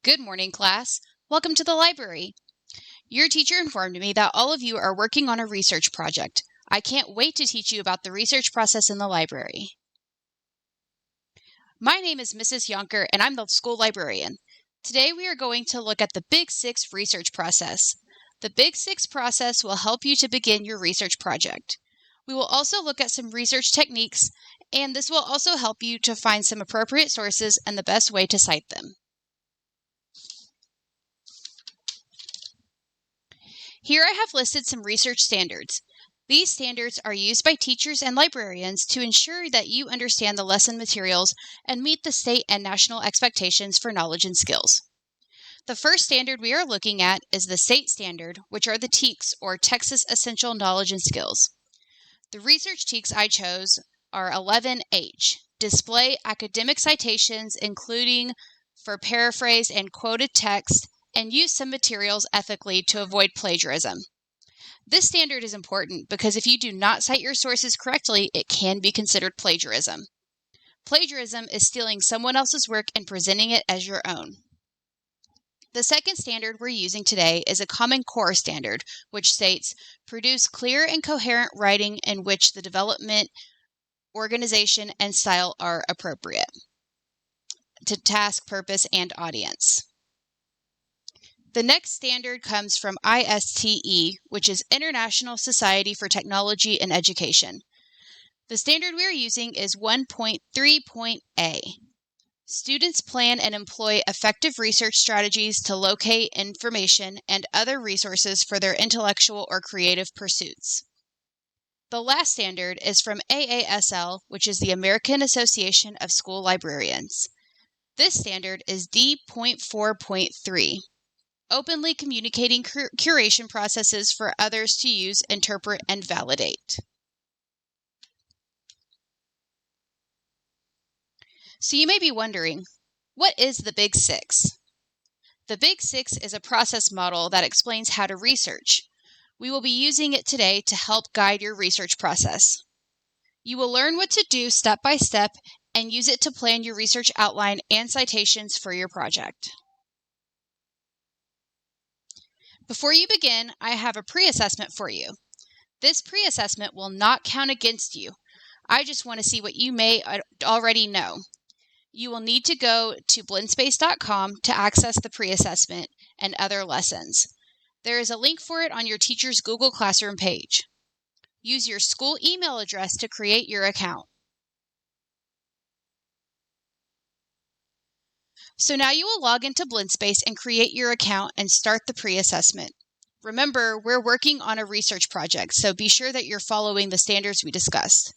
Good morning, class. Welcome to the library. Your teacher informed me that all of you are working on a research project. I can't wait to teach you about the research process in the library. My name is Mrs. Yonker, and I'm the school librarian. Today we are going to look at the Big 6 research process. The Big 6 process will help you to begin your research project. We will also look at some research techniques, and this will also help you to find some appropriate sources and the best way to cite them. Here I have listed some research standards. These standards are used by teachers and librarians to ensure that you understand the lesson materials and meet the state and national expectations for knowledge and skills. The first standard we are looking at is the state standard, which are the TEKS, or Texas Essential Knowledge and Skills. The research TEKS I chose are 11H, display academic citations including for paraphrase and quoted text, and use some materials ethically to avoid plagiarism. This standard is important because if you do not cite your sources correctly, it can be considered plagiarism. Plagiarism is stealing someone else's work and presenting it as your own. The second standard we're using today is a Common Core standard, which states, produce clear and coherent writing in which the development, organization, and style are appropriate to task, purpose, and audience. The next standard comes from ISTE, which is International Society for Technology and Education. The standard we are using is 1.3.A. Students plan and employ effective research strategies to locate information and other resources for their intellectual or creative pursuits. The last standard is from AASL, which is the American Association of School Librarians. This standard is D.4.3. Openly communicating curation processes for others to use, interpret, and validate. So you may be wondering, what is the Big 6? The Big 6 is a process model that explains how to research. We will be using it today to help guide your research process. You will learn what to do step by step and use it to plan your research outline and citations for your project. Before you begin, I have a pre-assessment for you. This pre-assessment will not count against you. I just want to see what you may already know. You will need to go to blindspace.com to access the pre-assessment and other lessons. There is a link for it on your teacher's Google Classroom page. Use your school email address to create your account. So now you will log into Blindspace and create your account and start the pre-assessment. Remember, we're working on a research project, so be sure that you're following the standards we discussed.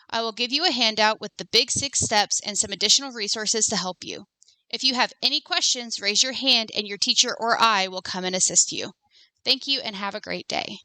I will give you a handout with the Big 6 steps and some additional resources to help you. If you have any questions, raise your hand and your teacher or I will come and assist you. Thank you and have a great day.